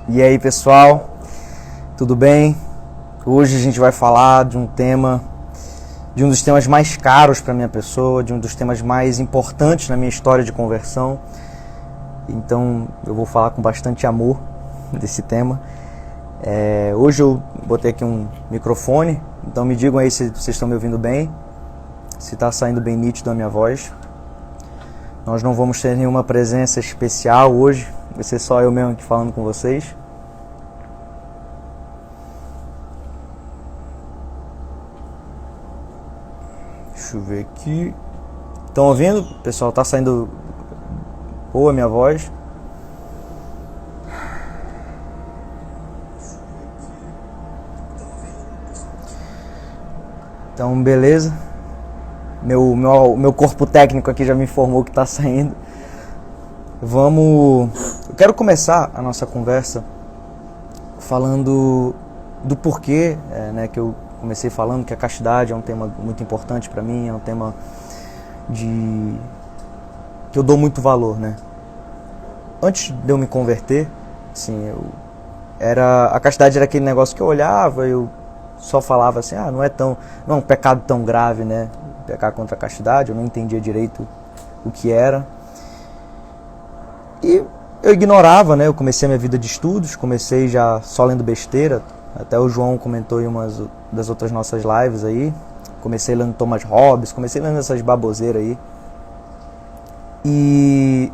E aí, pessoal, tudo bem? Hoje a gente vai falar de um dos temas mais caros para minha pessoa, de um dos temas mais importantes na minha história de conversão. Então eu vou falar com bastante amor desse tema. Hoje eu botei aqui um microfone, então me digam aí se vocês estão me ouvindo bem, se está saindo bem nítido a minha voz. Nós não vamos ter nenhuma presença especial hoje, vai ser só eu mesmo aqui falando com vocês. Deixa eu ver aqui. Estão ouvindo? Pessoal, tá saindo boa a minha voz? Então, beleza. Meu corpo técnico aqui já me informou que está saindo. Eu quero começar a nossa conversa falando do porquê, que eu comecei falando que a castidade é um tema muito importante para mim, é um tema que eu dou muito valor, né? Antes de eu me converter, assim, a castidade era aquele negócio que eu olhava, eu só falava assim, não é um pecado tão grave, né? Pecar contra a castidade, eu não entendia direito o que era. E eu ignorava, né? Eu comecei a minha vida de estudos, comecei já só lendo besteira. Até o João comentou em uma das outras nossas lives aí. Comecei lendo Thomas Hobbes, comecei lendo essas baboseiras aí. E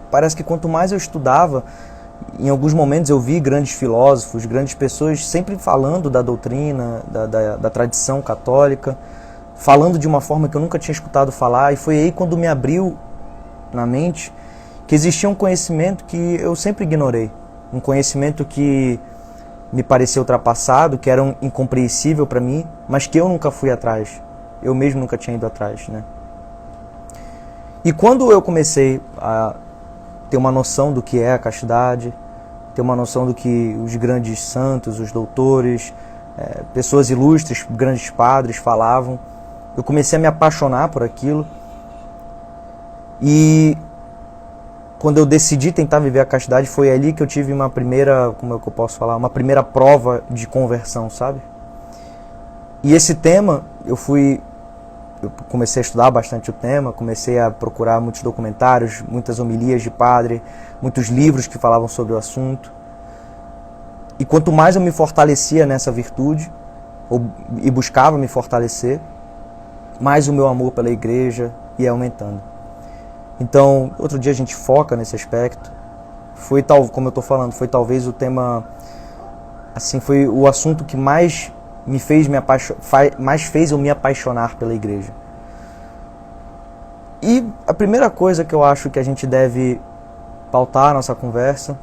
parece que quanto mais eu estudava, em alguns momentos eu vi grandes filósofos, grandes pessoas sempre falando da doutrina, da tradição católica, falando de uma forma que eu nunca tinha escutado falar. E foi aí quando me abriu na mente que existia um conhecimento que eu sempre ignorei. Um conhecimento que me parecia ultrapassado, que era incompreensível para mim, mas que eu nunca fui atrás. Eu mesmo nunca tinha ido atrás, né? E quando eu comecei a ter uma noção do que é a castidade, ter uma noção do que os grandes santos, os doutores, pessoas ilustres, grandes padres falavam, eu comecei a me apaixonar por aquilo. E quando eu decidi tentar viver a castidade, foi ali que eu tive uma primeira, como é que eu posso falar, uma primeira prova de conversão, sabe? E esse tema, eu comecei a estudar bastante o tema, comecei a procurar muitos documentários, muitas homilias de padre, muitos livros que falavam sobre o assunto. E quanto mais eu me fortalecia nessa virtude, e buscava me fortalecer, mais o meu amor pela igreja ia aumentando. Então, outro dia a gente foca nesse aspecto. Como eu estou falando, foi talvez o tema, assim, foi o assunto que mais fez eu me apaixonar pela igreja. E a primeira coisa que eu acho que a gente deve pautar a nossa conversa,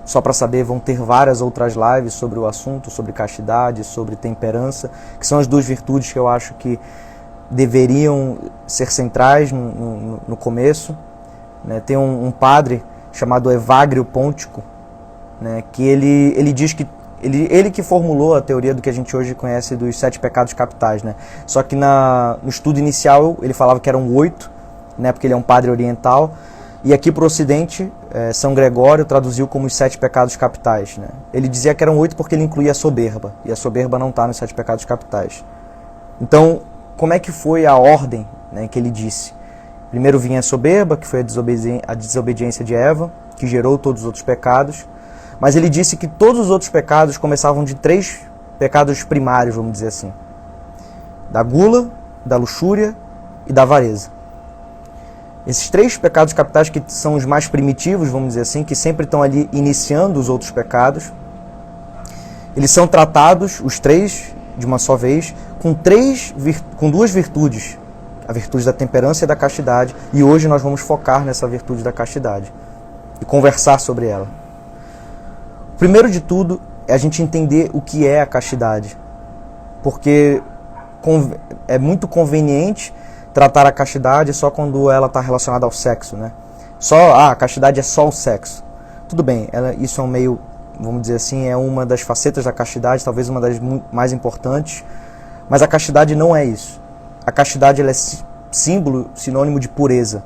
só para saber, vão ter várias outras lives sobre o assunto, sobre castidade, sobre temperança, que são as duas virtudes que eu acho que deveriam ser centrais no começo, né? Tem um padre chamado Evagrio Pontico, né? Que ele diz que ele que formulou a teoria do que a gente hoje conhece dos 7 pecados capitais, né? Só que no estudo inicial ele falava que eram 8, né? Porque ele é um padre oriental, e aqui para o Ocidente, São Gregório traduziu como os 7 pecados capitais, né? Ele dizia que eram 8 porque ele incluía a soberba, e a soberba não está nos 7 pecados capitais. Então, como é que foi a ordem, né, que ele disse? Primeiro vinha a soberba, que foi a desobediência de Eva, que gerou todos os outros pecados. Mas ele disse que todos os outros pecados começavam de 3 pecados primários, vamos dizer assim. Da gula, da luxúria e da avareza. Esses 3 pecados capitais, que são os mais primitivos, vamos dizer assim, que sempre estão ali iniciando os outros pecados, eles são tratados, os 3, de uma só vez, com 2 virtudes, a virtude da temperança e da castidade, e hoje nós vamos focar nessa virtude da castidade e conversar sobre ela. O primeiro de tudo é a gente entender o que é a castidade, porque é muito conveniente tratar a castidade só quando ela está relacionada ao sexo, né? A castidade é só o sexo. Tudo bem, isso é um meio, vamos dizer assim, é uma das facetas da castidade, talvez uma das mais importantes. Mas a castidade não é isso. A castidade ela é símbolo, sinônimo de pureza.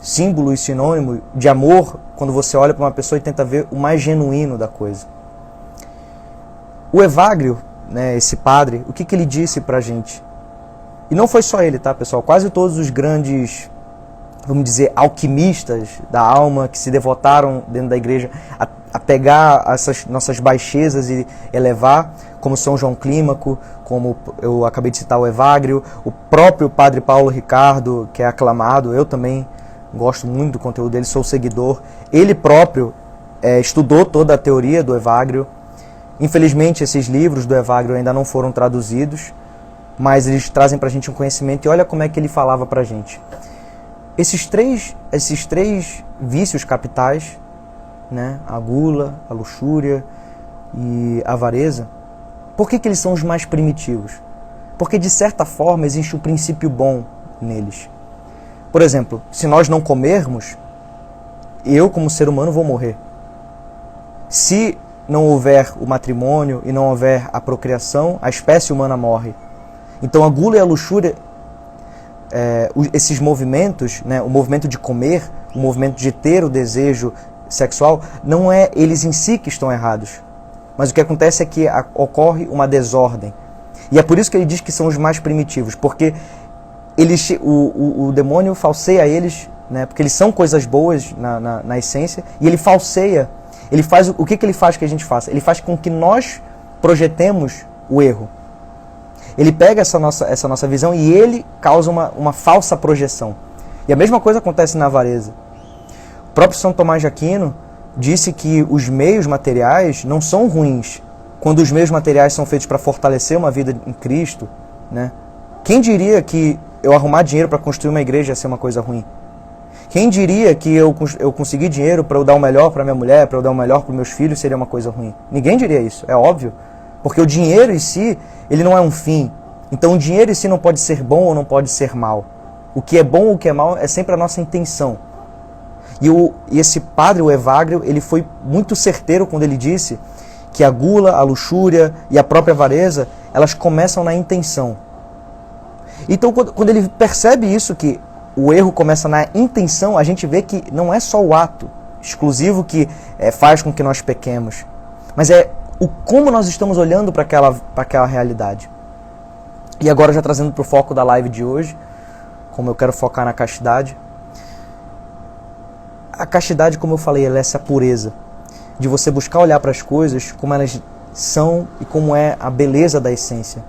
símbolo e sinônimo de amor quando você olha para uma pessoa e tenta ver o mais genuíno da coisa. O Evagrio, né, esse padre, o que ele disse pra gente? E não foi só ele, tá, pessoal? Quase todos os grandes, vamos dizer, alquimistas da alma que se devotaram dentro da igreja a pegar essas nossas baixezas e elevar, como São João Clímaco, como eu acabei de citar o Evagrio, o próprio Padre Paulo Ricardo, que é aclamado, eu também gosto muito do conteúdo dele, sou seguidor. Ele próprio estudou toda a teoria do Evagrio. Infelizmente, esses livros do Evagrio ainda não foram traduzidos, mas eles trazem pra gente um conhecimento, e olha como é que ele falava pra gente. Esses três vícios capitais, né, a gula, a luxúria e a avareza, por que eles são os mais primitivos? Porque, de certa forma, existe um princípio bom neles. Por exemplo, se nós não comermos, eu, como ser humano, vou morrer. Se não houver o matrimônio e não houver a procriação, a espécie humana morre. Então a gula e a luxúria, esses movimentos, né, o movimento de comer, o movimento de ter o desejo sexual, não é eles em si que estão errados. Mas o que acontece é que ocorre uma desordem. E é por isso que ele diz que são os mais primitivos, porque o demônio falseia eles, né, porque eles são coisas boas na essência, e ele falseia. Ele faz, o que ele faz que a gente faça? Ele faz com que nós projetemos o erro. Ele pega essa nossa visão e ele causa uma falsa projeção. E a mesma coisa acontece na avareza. O próprio São Tomás de Aquino disse que os meios materiais não são ruins quando os meios materiais são feitos para fortalecer uma vida em Cristo, né? Quem diria que eu arrumar dinheiro para construir uma igreja ia ser uma coisa ruim? Quem diria que eu conseguir dinheiro para eu dar o melhor para minha mulher, para eu dar o melhor para meus filhos, seria uma coisa ruim? Ninguém diria isso, é óbvio. Porque o dinheiro em si, ele não é um fim. Então o dinheiro em si não pode ser bom ou não pode ser mal. O que é bom ou o que é mal é sempre a nossa intenção. E esse padre, o Evagrio, ele foi muito certeiro quando ele disse que a gula, a luxúria e a própria avareza, elas começam na intenção. Então quando ele percebe isso, que o erro começa na intenção, a gente vê que não é só o ato exclusivo que faz com que nós pequemos, mas é como nós estamos olhando para aquela realidade. E agora, já trazendo para o foco da live de hoje, como eu quero focar na castidade. A castidade, como eu falei, ela é essa pureza de você buscar olhar para as coisas como elas são e como é a beleza da essência.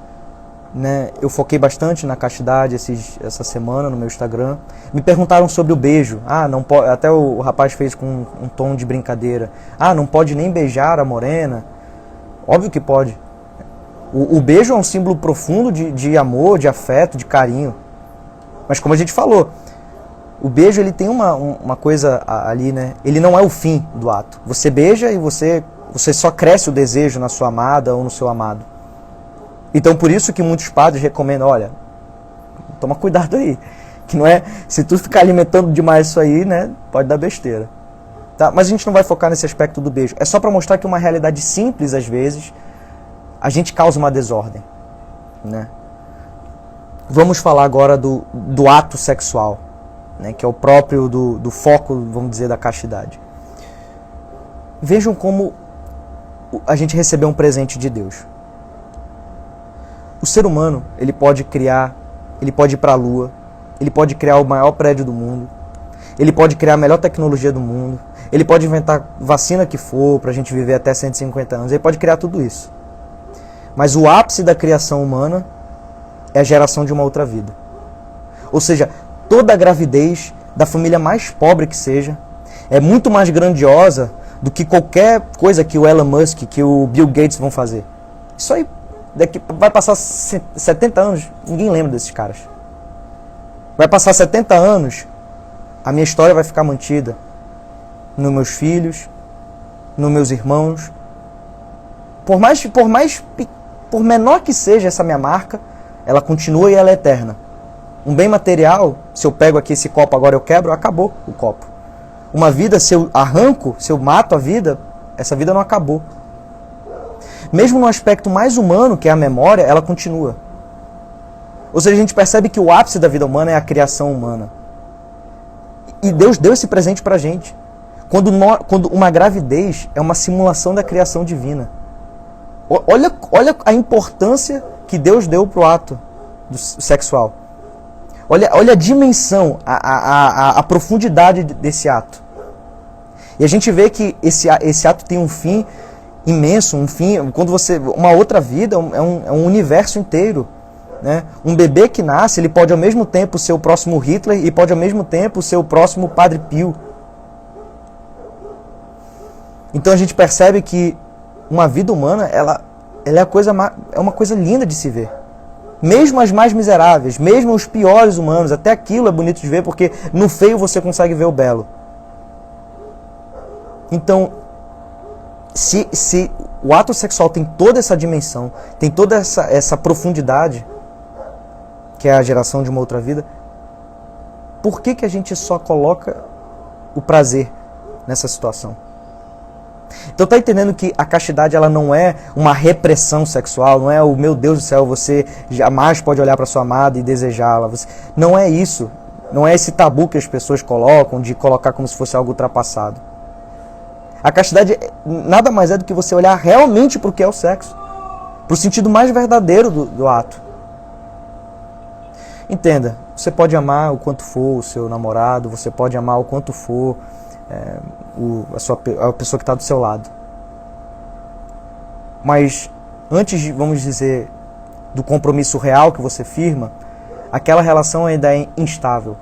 Né? Eu foquei bastante na castidade essa semana no meu Instagram. Me perguntaram sobre o beijo. Não pode, até o rapaz fez com um tom de brincadeira. Não pode nem beijar a morena. Óbvio que pode. O beijo é um símbolo profundo de amor, de afeto, de carinho. Mas como a gente falou, o beijo ele tem uma coisa ali, né? Ele não é o fim do ato. Você beija e você só cresce o desejo na sua amada ou no seu amado. Então por isso que muitos padres recomendam, olha, toma cuidado aí, que não é, se tu ficar alimentando demais isso aí, né, pode dar besteira. Tá? Mas a gente não vai focar nesse aspecto do beijo. É só para mostrar que uma realidade simples, às vezes, a gente causa uma desordem. Né? Vamos falar agora do ato sexual, né, que é o próprio do foco, vamos dizer, da castidade. Vejam como a gente recebeu um presente de Deus. O ser humano, ele pode ir para a Lua, ele pode criar o maior prédio do mundo, ele pode criar a melhor tecnologia do mundo, ele pode inventar vacina que for para a gente viver até 150 anos, ele pode criar tudo isso. Mas o ápice da criação humana é a geração de uma outra vida. Ou seja, toda a gravidez da família mais pobre que seja é muito mais grandiosa do que qualquer coisa que o Elon Musk, que o Bill Gates vão fazer. Isso aí daqui vai passar 70 anos, ninguém lembra desses caras. Vai passar 70 anos, a minha história vai ficar mantida nos meus filhos, nos meus irmãos. Por menor que seja essa minha marca, ela continua e ela é eterna. Um bem material, se eu pego aqui esse copo agora eu quebro, acabou o copo. Uma vida, se eu arranco, se eu mato a vida, essa vida não acabou. Mesmo no aspecto mais humano, que é a memória, ela continua. Ou seja, a gente percebe que o ápice da vida humana é a criação humana. E Deus deu esse presente pra gente. Quando uma gravidez é uma simulação da criação divina. Olha a importância que Deus deu pro ato sexual. Olha a dimensão, a profundidade desse ato. E a gente vê que esse ato tem um fim imenso, um fim, uma outra vida, é um universo inteiro. Né? Um bebê que nasce, ele pode ao mesmo tempo ser o próximo Hitler e pode ao mesmo tempo ser o próximo Padre Pio. Então a gente percebe que uma vida humana, ela é uma coisa linda de se ver. Mesmo as mais miseráveis, mesmo os piores humanos, até aquilo é bonito de ver, porque no feio você consegue ver o belo. Então, se o ato sexual tem toda essa dimensão, tem toda essa profundidade, que é a geração de uma outra vida, por que a gente só coloca o prazer nessa situação? Então tá entendendo que a castidade ela não é uma repressão sexual, não é o meu Deus do céu, você jamais pode olhar para sua amada e desejá-la. Não é isso. Não é esse tabu que as pessoas colocam de colocar como se fosse algo ultrapassado. A castidade nada mais é do que você olhar realmente para o que é o sexo, para o sentido mais verdadeiro do ato. Entenda, você pode amar o quanto for o seu namorado, você pode amar o quanto for a pessoa que está do seu lado. Mas antes, vamos dizer, do compromisso real que você firma, aquela relação ainda é instável.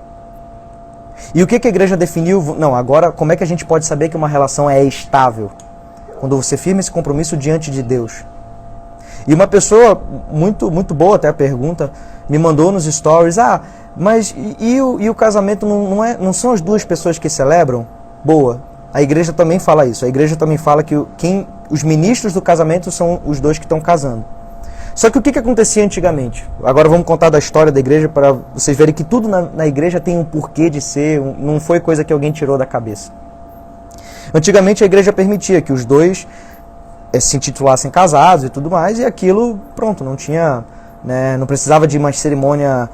E o que a igreja definiu? Não, agora como é que a gente pode saber que uma relação é estável? Quando você firma esse compromisso diante de Deus. E uma pessoa muito, muito boa, até a pergunta, me mandou nos stories, mas e o casamento não são as duas pessoas que celebram? Boa. A igreja também fala isso. A igreja também fala que os ministros do casamento são os dois que estão casando. Só que o que acontecia antigamente? Agora vamos contar da história da igreja para vocês verem que tudo na igreja tem um porquê de ser, não foi coisa que alguém tirou da cabeça. Antigamente a igreja permitia que os dois se intitulassem casados e tudo mais, e aquilo, pronto, não tinha, né, não precisava de uma cerimônia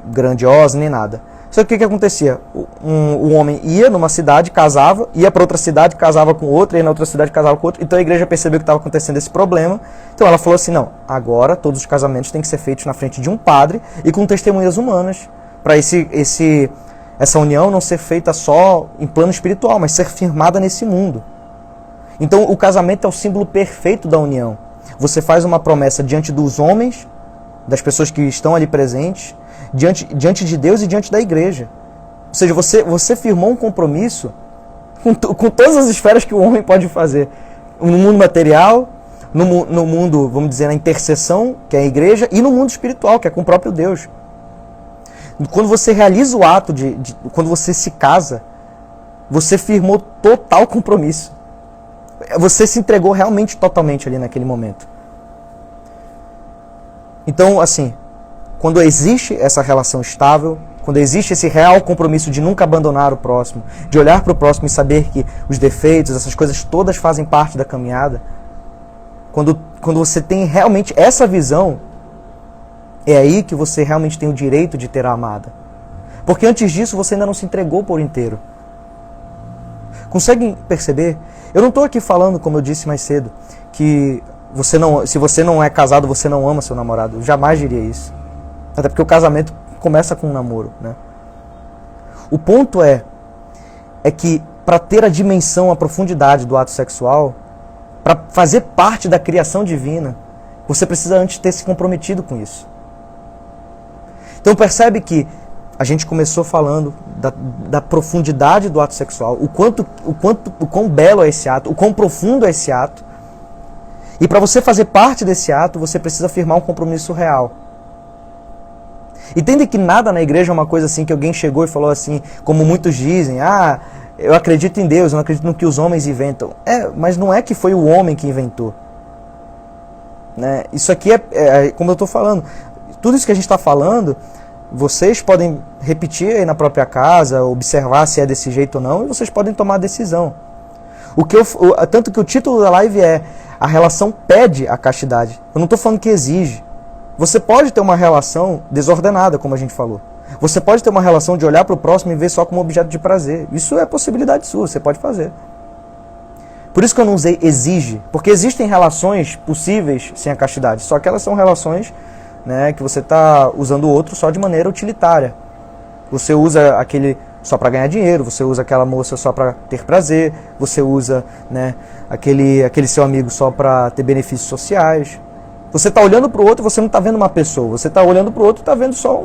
grandiosa nem nada. Só que o que acontecia? O homem ia numa cidade, casava, ia para outra cidade, casava com outra, ia na outra cidade, casava com outra. Então a igreja percebeu que estava acontecendo esse problema. Então ela falou assim, não, agora todos os casamentos têm que ser feitos na frente de um padre e com testemunhas humanas, para essa união não ser feita só em plano espiritual, mas ser firmada nesse mundo. Então o casamento é o símbolo perfeito da união. Você faz uma promessa diante dos homens, das pessoas que estão ali presentes, diante de Deus e diante da igreja. Ou seja, você firmou um compromisso com todas as esferas que o homem pode fazer. No mundo material, no mundo, vamos dizer, na intercessão, que é a igreja, e no mundo espiritual, que é com o próprio Deus. Quando você realiza o ato, quando você se casa, você firmou total compromisso. Você se entregou realmente totalmente ali naquele momento. Então, assim, quando existe essa relação estável, quando existe esse real compromisso de nunca abandonar o próximo, de olhar para o próximo e saber que os defeitos, essas coisas todas fazem parte da caminhada, quando você tem realmente essa visão, é aí que você realmente tem o direito de ter a amada. Porque antes disso você ainda não se entregou por inteiro. Conseguem perceber? Eu não estou aqui falando, como eu disse mais cedo, que se você não é casado, você não ama seu namorado. Eu jamais diria isso. Até porque o casamento começa com um namoro, né? O ponto é que para ter a dimensão, a profundidade do ato sexual, para fazer parte da criação divina, você precisa antes ter se comprometido com isso. Então percebe que a gente começou falando da profundidade do ato sexual, o quão belo é esse ato, o quão profundo é esse ato. E para você fazer parte desse ato, você precisa firmar um compromisso real. Entende que nada na igreja é uma coisa assim que alguém chegou e falou assim, como muitos dizem, eu acredito em Deus, eu não acredito no que os homens inventam. Mas não é que foi o homem que inventou. Né? Isso aqui como eu estou falando, tudo isso que a gente está falando, vocês podem repetir aí na própria casa, observar se é desse jeito ou não, e vocês podem tomar a decisão. Tanto que o título da live é a relação pede a castidade. Eu não estou falando que exige. Você pode ter uma relação desordenada, como a gente falou. Você pode ter uma relação de olhar para o próximo e ver só como objeto de prazer. Isso é possibilidade sua, você pode fazer. Por isso que eu não usei exige, porque existem relações possíveis sem a castidade, só que elas são relações, né, que você está usando o outro só de maneira utilitária. Você usa aquele só para ganhar dinheiro, você usa aquela moça só para ter prazer, você usa, né, aquele seu amigo só para ter benefícios sociais. Você está olhando para o outro, você não está vendo uma pessoa, você está olhando para o outro e está vendo só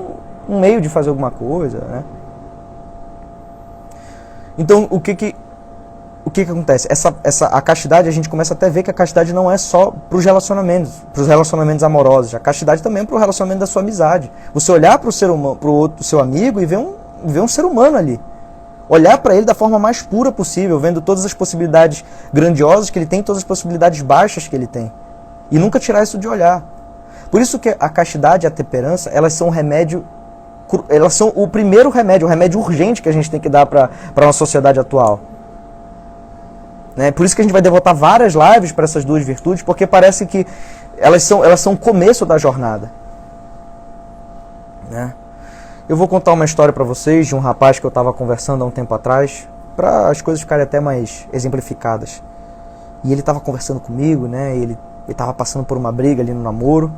um meio de fazer alguma coisa, né? Então, o que acontece? A castidade, a gente começa até a ver que a castidade não é só para os relacionamentos amorosos. A castidade também é para o relacionamento da sua amizade. Você olhar para o ser humano, para o outro, seu amigo, e ver um ser humano ali. Olhar para ele da forma mais pura possível, vendo todas as possibilidades grandiosas que ele tem, todas as possibilidades baixas que ele tem. E nunca tirar isso de olhar. Por isso que a castidade e a temperança, elas são o primeiro remédio, o remédio urgente que a gente tem que dar para uma sociedade atual. Né? Por isso que a gente vai devotar várias lives para essas duas virtudes, porque parece que elas são o começo da jornada. Né? Eu vou contar uma história para vocês de um rapaz que eu estava conversando há um tempo atrás, para as coisas ficarem até mais exemplificadas. E ele estava conversando comigo, né? Ele estava passando por uma briga ali no namoro.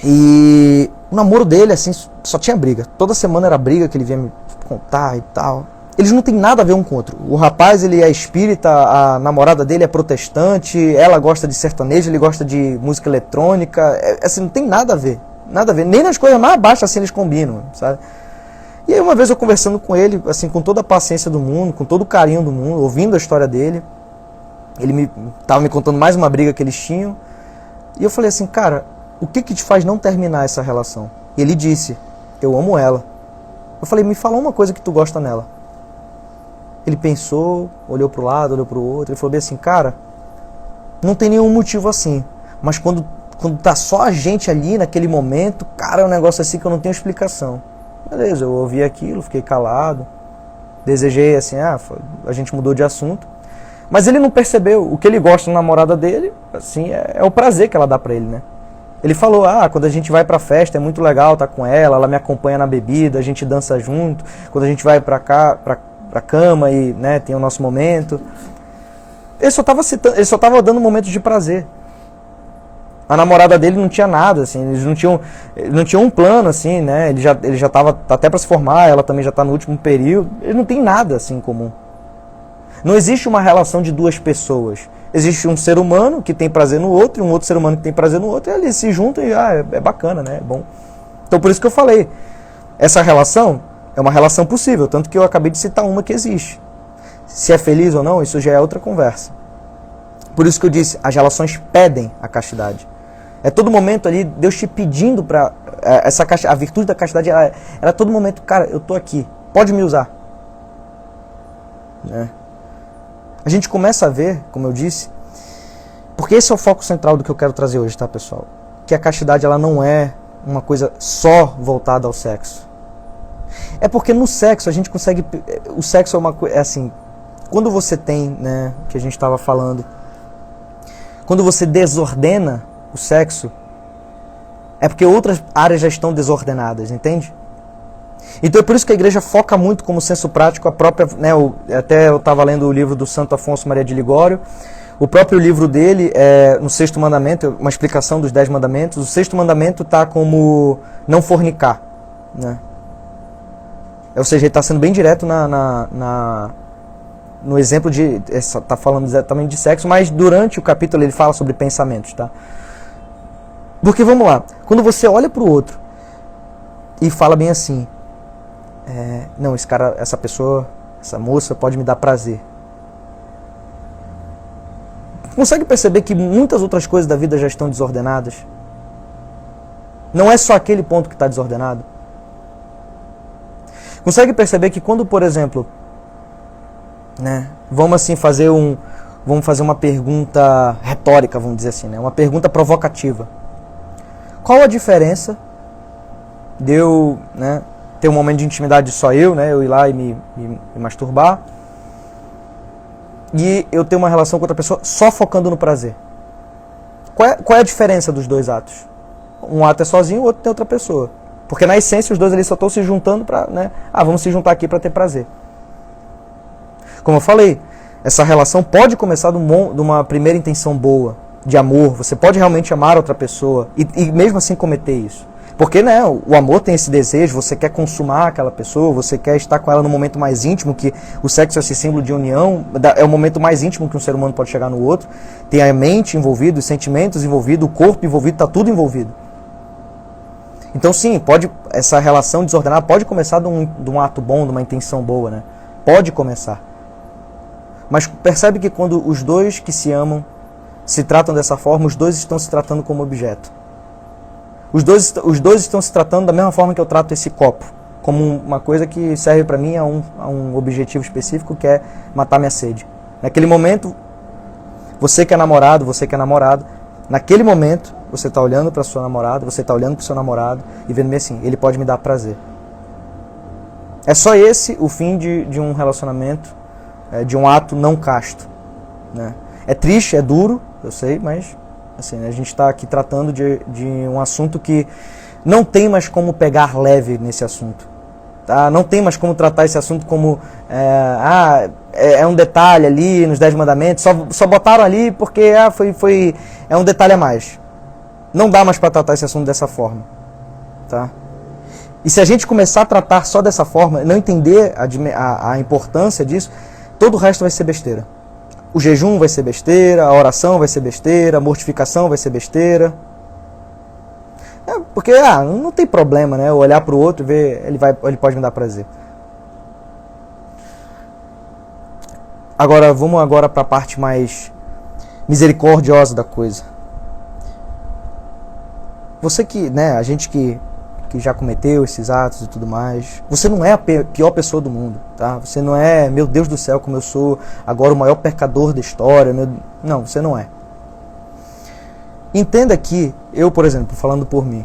E o namoro dele, assim, só tinha briga. Toda semana era briga que ele vinha me contar e tal. Eles não têm nada a ver um com o outro. O rapaz, ele é espírita, a namorada dele é protestante, ela gosta de sertanejo, ele gosta de música eletrônica. Assim, não tem nada a ver. Nada a ver. Nem nas coisas mais baixas assim eles combinam, sabe? E aí uma vez eu conversando com ele, assim, com toda a paciência do mundo, com todo o carinho do mundo, ouvindo a história dele, ele estava me contando mais uma briga que eles tinham. E eu falei assim, cara, o que te faz não terminar essa relação? E ele disse, eu amo ela. Eu falei, me fala uma coisa que tu gosta nela. Ele pensou, olhou pro lado, olhou pro outro, ele falou bem assim, cara, não tem nenhum motivo assim, mas quando tá só a gente ali naquele momento, cara, é um negócio assim que eu não tenho explicação. Beleza, eu ouvi aquilo, fiquei calado, desejei assim, a gente mudou de assunto. Mas ele não percebeu, o que ele gosta na namorada dele, assim, é o prazer que ela dá pra ele, né? Ele falou, quando a gente vai pra festa é muito legal estar com ela me acompanha na bebida, a gente dança junto, quando a gente vai pra cama e, né, tem o nosso momento. Ele só tava dando momentos de prazer. A namorada dele não tinha nada, assim, eles não tinham um plano, assim, né? Ele já tava até para se formar, ela também já tá no último período. Eles não tem nada assim em comum. Não existe uma relação de duas pessoas. Existe um ser humano que tem prazer no outro e um outro ser humano que tem prazer no outro, e eles se juntam e é bacana, né? É bom. Então por isso que eu falei, essa relação é uma relação possível, tanto que eu acabei de citar uma que existe. Se é feliz ou não, isso já é outra conversa. Por isso que eu disse, as relações pedem a castidade. É todo momento ali Deus te pedindo para a virtude da castidade, ela é todo momento, cara, eu tô aqui, pode me usar. Né? A gente começa a ver, como eu disse, porque esse é o foco central do que eu quero trazer hoje, tá, pessoal? Que a castidade ela não é uma coisa só voltada ao sexo. É porque no sexo a gente consegue, o sexo é uma coisa, assim, quando você tem, né, que a gente estava falando, quando você desordena o sexo, é porque outras áreas já estão desordenadas, entende? Então é por isso que a igreja foca muito como senso prático a própria, né, até eu estava lendo o livro do Santo Afonso Maria de Ligório, o próprio livro dele, no Sexto Mandamento, uma explicação dos 10 mandamentos, o Sexto Mandamento está como não fornicar, né? Ou seja, ele está sendo bem direto no exemplo de, está falando exatamente de sexo, mas durante o capítulo ele fala sobre pensamentos, tá? Porque vamos lá, quando você olha para o outro e fala bem assim, não, esse cara, essa pessoa, essa moça pode me dar prazer. Consegue perceber que muitas outras coisas da vida já estão desordenadas? Não é só aquele ponto que está desordenado? Consegue perceber que quando, por exemplo, né, vamos fazer uma pergunta retórica, vamos dizer assim, né, uma pergunta provocativa. Qual a diferença de eu, né, ter um momento de intimidade só eu ir lá e me masturbar, e eu ter uma relação com outra pessoa só focando no prazer? Qual é a diferença dos dois atos? Um ato é sozinho, o outro tem outra pessoa. Porque na essência os dois ali só estão se juntando para, né? Vamos se juntar aqui para ter prazer. Como eu falei, essa relação pode começar de uma primeira intenção boa, de amor. Você pode realmente amar outra pessoa e mesmo assim cometer isso. Porque, né, o amor tem esse desejo, você quer consumar aquela pessoa, você quer estar com ela no momento mais íntimo, que o sexo é esse símbolo de união, é o momento mais íntimo que um ser humano pode chegar no outro. Tem a mente envolvida, os sentimentos envolvidos, o corpo envolvido, está tudo envolvido. Então sim, essa relação desordenada pode começar de um ato bom, de uma intenção boa, né? Pode começar. Mas percebe que quando os dois que se amam se tratam dessa forma, os dois estão se tratando como objeto. Os dois estão se tratando da mesma forma que eu trato esse copo, como uma coisa que serve para mim a um objetivo específico, que é matar minha sede. Naquele momento, você que é namorado, naquele momento, você está olhando para sua namorada, você está olhando para o seu namorado e vendo bem assim, ele pode me dar prazer. É só esse o fim de um relacionamento, de um ato não casto, né? É triste, é duro, eu sei, mas assim, a gente está aqui tratando de um assunto que não tem mais como pegar leve nesse assunto. Tá? Não tem mais como tratar esse assunto como é um detalhe ali nos 10 mandamentos, só botaram ali porque é um detalhe a mais. Não dá mais para tratar esse assunto dessa forma. Tá? E se a gente começar a tratar só dessa forma, não entender a importância disso, todo o resto vai ser besteira. O jejum vai ser besteira, a oração vai ser besteira, a mortificação vai ser besteira. Porque não tem problema, né? Eu olhar para o outro e ver, ele pode me dar prazer. Agora, vamos para a parte mais misericordiosa da coisa. Você que, né, a gente que já cometeu esses atos e tudo mais, você não é a pior pessoa do mundo, tá? Você não é, meu Deus do céu, como eu sou agora o maior pecador da história. Não, você não é. Entenda que eu, por exemplo, falando por mim,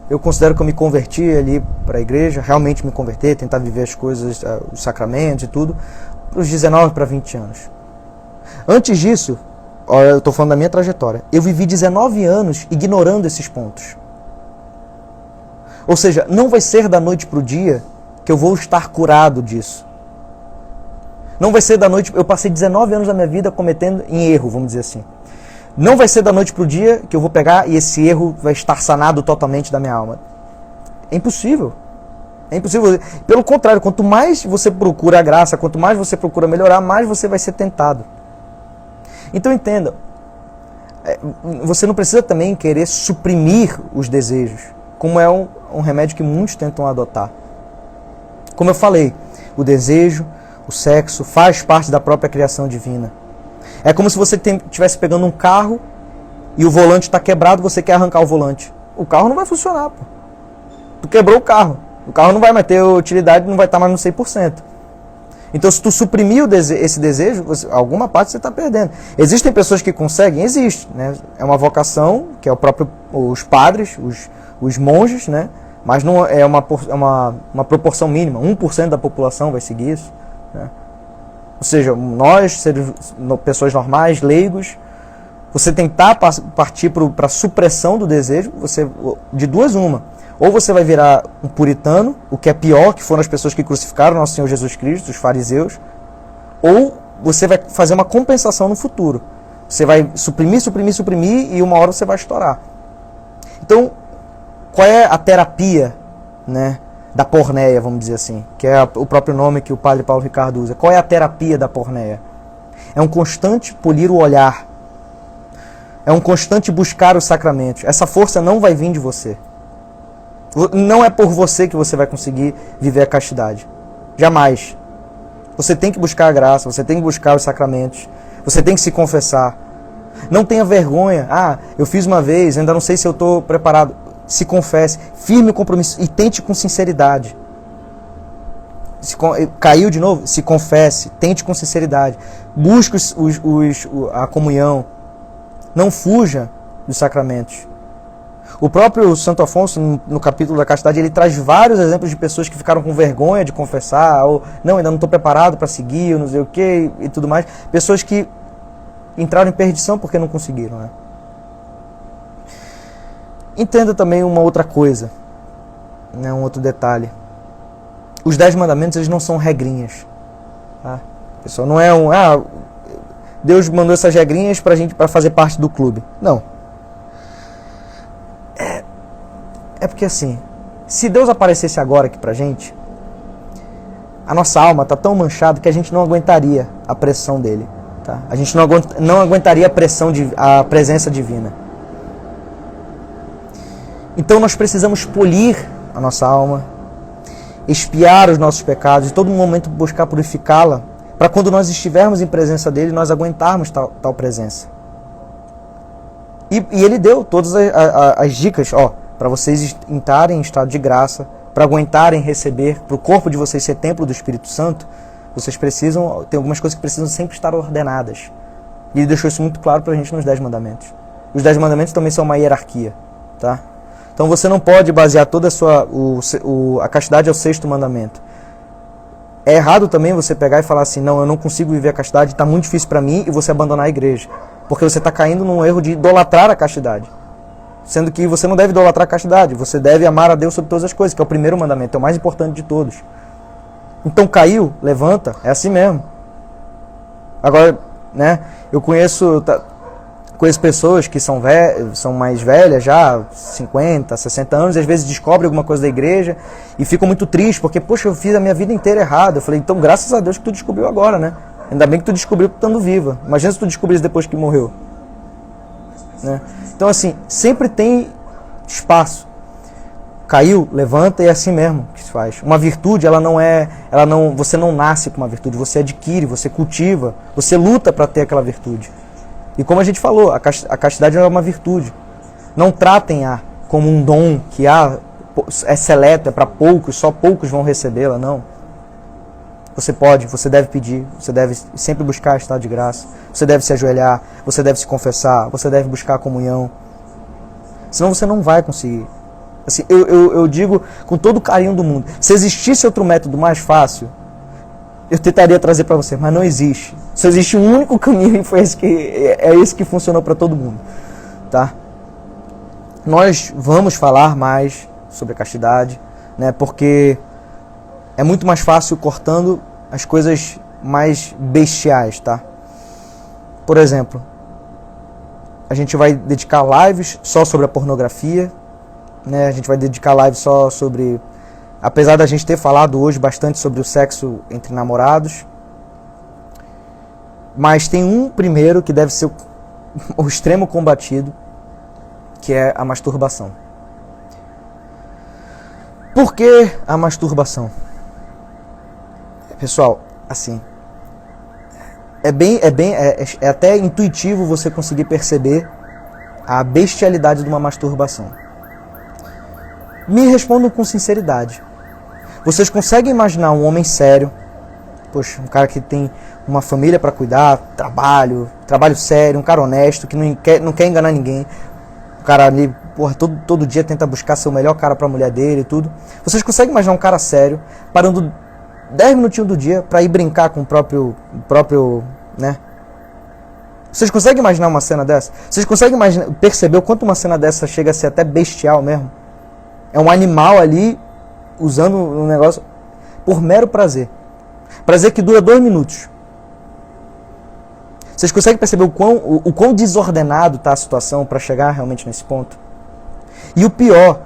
eu considero que eu me converti ali para a igreja, realmente me converter, tentar viver as coisas, os sacramentos e tudo, dos 19 para 20 anos. Antes disso, eu estou falando da minha trajetória, eu vivi 19 anos ignorando esses pontos. Ou seja, não vai ser da noite para o dia que eu vou estar curado disso. Não vai ser da noite... Eu passei 19 anos da minha vida cometendo em erro, vamos dizer assim. Não vai ser da noite para o dia que eu vou pegar e esse erro vai estar sanado totalmente da minha alma. É impossível. É impossível. Pelo contrário, quanto mais você procura a graça, quanto mais você procura melhorar, mais você vai ser tentado. Então entenda, você não precisa também querer suprimir os desejos, como é um remédio que muitos tentam adotar. Como eu falei, o desejo, o sexo, faz parte da própria criação divina. É como se você estivesse pegando um carro e o volante está quebrado, você quer arrancar o volante. O carro não vai funcionar, pô. Tu quebrou o carro não vai mais ter utilidade, não vai estar mais no 100%. Então, se tu suprimir esse desejo, alguma parte você está perdendo. Existem pessoas que conseguem? Existe, né? É uma vocação, que é os padres, os monges, né? Mas não é uma proporção mínima. 1% da população vai seguir isso, né? Ou seja, nós, pessoas normais, leigos, você tentar partir para a supressão do desejo, de duas uma. Ou você vai virar um puritano, o que é pior, que foram as pessoas que crucificaram nosso Senhor Jesus Cristo, os fariseus, ou você vai fazer uma compensação no futuro. Você vai suprimir e uma hora você vai estourar. Então, qual é a terapia, né, da porneia, vamos dizer assim, que é o próprio nome que o padre Paulo Ricardo usa? Qual é a terapia da porneia? É um constante polir o olhar. É um constante buscar os sacramentos. Essa força não vai vir de você. Não é por você que você vai conseguir viver a castidade. Jamais. Você tem que buscar a graça, você tem que buscar os sacramentos, você tem que se confessar. Não tenha vergonha. Eu fiz uma vez, ainda não sei se eu estou preparado. Se confesse, firme o compromisso e tente com sinceridade. Caiu de novo? Se confesse, tente com sinceridade. Busque a comunhão. Não fuja dos sacramentos. O próprio Santo Afonso, no capítulo da castidade, ele traz vários exemplos de pessoas que ficaram com vergonha de confessar, ou não, ainda não estou preparado para seguir, ou não sei o que, e tudo mais. Pessoas que entraram em perdição porque não conseguiram, né? Entenda também uma outra coisa. né, um outro detalhe. Os 10 mandamentos, eles não são regrinhas. Tá? Pessoal, não é Deus mandou essas regrinhas pra gente, para fazer parte do clube. Não. É porque assim, se Deus aparecesse agora aqui pra gente, a nossa alma tá tão manchada que a gente não aguentaria a pressão dele. Tá? A gente não aguentaria a presença divina. Então nós precisamos polir a nossa alma, expiar os nossos pecados, e todo momento buscar purificá-la, para quando nós estivermos em presença dele, nós aguentarmos tal presença. E ele deu todas as dicas, para vocês entrarem em estado de graça, para aguentarem receber, para o corpo de vocês ser templo do Espírito Santo, vocês precisam, tem algumas coisas que precisam sempre estar ordenadas. E ele deixou isso muito claro para a gente nos 10 mandamentos. Os 10 mandamentos também são uma hierarquia, tá? Então você não pode basear toda a castidade ao 6º mandamento. É errado também você pegar e falar assim, não, eu não consigo viver a castidade, está muito difícil para mim, e você abandonar a igreja. Porque você está caindo num erro de idolatrar a castidade. Sendo que você não deve idolatrar a castidade, você deve amar a Deus sobre todas as coisas, que é o primeiro mandamento, é o mais importante de todos. Então caiu, levanta, é assim mesmo. Agora, né, eu conheço pessoas que são mais velhas já, 50, 60 anos, e às vezes descobrem alguma coisa da igreja e ficam muito tristes, porque, poxa, eu fiz a minha vida inteira errada. Eu falei, então graças a Deus que tu descobriu agora, né? Ainda bem que tu descobriu estando viva. Imagina se tu descobrisse depois que morreu. Né? Então assim, sempre tem espaço. Caiu, levanta, e é assim mesmo que se faz. Uma virtude, você não nasce com uma virtude, você adquire, você cultiva, você luta para ter aquela virtude. E como a gente falou, a castidade é uma virtude. Não tratem como um dom que é seleto, é para poucos, só poucos vão recebê-la, não. Você deve pedir, você deve sempre buscar estado de graça, você deve se ajoelhar, você deve se confessar, você deve buscar a comunhão. Senão você não vai conseguir. Assim, eu digo com todo o carinho do mundo, se existisse outro método mais fácil, eu tentaria trazer para você, mas não existe. Só existe um único caminho, e foi esse que funcionou para todo mundo. Tá? Nós vamos falar mais sobre a castidade, né, porque é muito mais fácil cortando as coisas mais bestiais, tá? Por exemplo, a gente vai dedicar lives só sobre a pornografia, né? A gente vai dedicar lives só sobre... Apesar da gente ter falado hoje bastante sobre o sexo entre namorados, mas tem um primeiro que deve ser o extremo combatido, que é a masturbação. Por que a masturbação? Pessoal, assim, é até intuitivo você conseguir perceber a bestialidade de uma masturbação. Me respondam com sinceridade. Vocês conseguem imaginar um homem sério, poxa, um cara que tem uma família para cuidar, trabalho sério, um cara honesto, que não quer enganar ninguém, um cara ali, porra, todo dia tenta buscar ser o melhor cara para a mulher dele e tudo. Vocês conseguem imaginar um cara sério parando 10 minutinhos do dia para ir brincar com o próprio, né? Vocês conseguem imaginar uma cena dessa? Vocês conseguem perceber o quanto uma cena dessa chega a ser até bestial mesmo? É um animal ali usando um negócio por mero prazer. Prazer que dura 2 minutos. Vocês conseguem perceber o quão desordenado está a situação para chegar realmente nesse ponto? E o pior,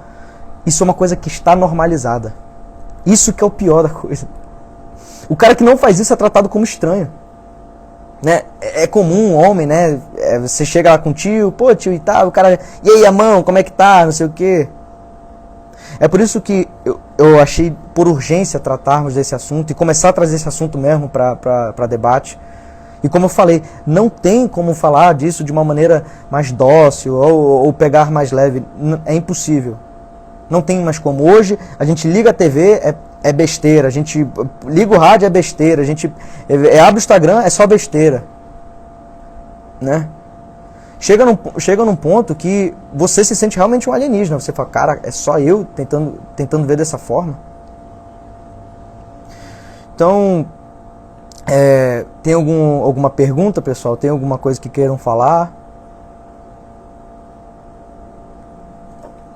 isso é uma coisa que está normalizada. Isso que é o pior da coisa. O cara que não faz isso é tratado como estranho. Né? É comum um homem, né? Você chega lá com o tio, pô, tio e tal, o cara, e aí, a mão, como é que tá, não sei o quê. É por isso que eu achei por urgência tratarmos desse assunto e começar a trazer esse assunto mesmo para debate. E como eu falei, não tem como falar disso de uma maneira mais dócil ou pegar mais leve. É impossível. Não tem mais como. Hoje, a gente liga a TV, é besteira. A gente liga o rádio, é besteira. A gente abre o Instagram, é só besteira. Né? Chega num ponto que você se sente realmente um alienígena. Você fala, cara, é só eu tentando ver dessa forma? Então, tem alguma pergunta, pessoal? Tem alguma coisa que queiram falar?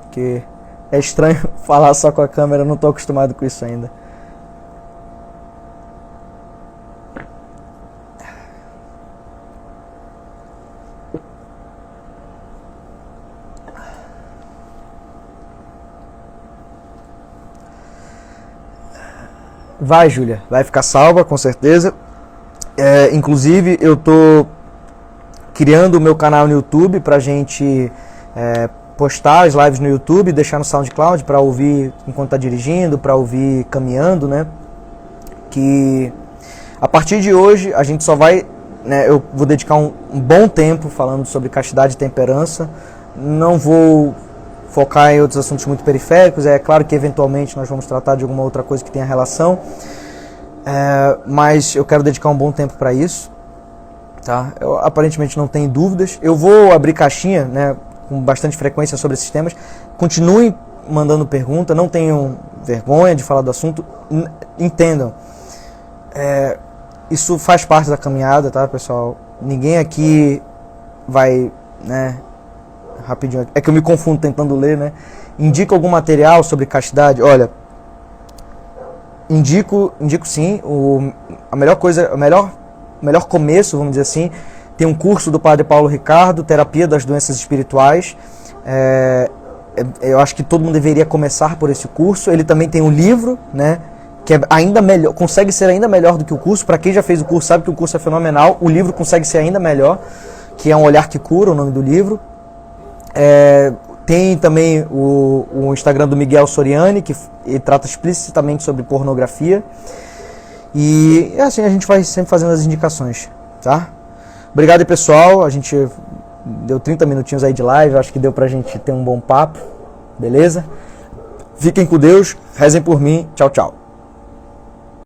Porque É estranho falar só com a câmera, eu não estou acostumado com isso ainda. Vai, Júlia, vai ficar salva, com certeza. Inclusive, eu tô criando o meu canal no YouTube pra gente postar as lives no YouTube, deixar no SoundCloud para ouvir enquanto tá dirigindo, para ouvir caminhando, né? Que a partir de hoje a gente só vai, né, eu vou dedicar um bom tempo falando sobre castidade e temperança. Não vou focar em outros assuntos muito periféricos. É claro que eventualmente nós vamos tratar de alguma outra coisa que tenha relação, mas eu quero dedicar um bom tempo para isso, tá? Eu aparentemente não tenho dúvidas. Eu vou abrir caixinha, né, com bastante frequência sobre esses temas. Continuem mandando pergunta, não tenham vergonha de falar do assunto. Entendam, isso faz parte da caminhada, tá, pessoal? Ninguém aqui vai, né, rapidinho, é que eu me confundo tentando ler, né? Indica algum material sobre castidade? Olha, indico sim. A melhor coisa, o melhor começo, vamos dizer assim, tem um curso do Padre Paulo Ricardo, Terapia das Doenças Espirituais. Eu acho que todo mundo deveria começar por esse curso. Ele também tem um livro, né, que é ainda melhor, consegue ser ainda melhor do que o curso. Para quem já fez o curso sabe que o curso é fenomenal. O livro consegue ser ainda melhor, que é Um Olhar que Cura, o nome do livro. Tem também o Instagram do Miguel Soriani, que ele trata explicitamente sobre pornografia. E assim a gente vai sempre fazendo as indicações, tá? Obrigado aí, pessoal. A gente deu 30 minutinhos aí de live, acho que deu pra gente ter um bom papo, beleza? Fiquem com Deus, rezem por mim. Tchau, tchau.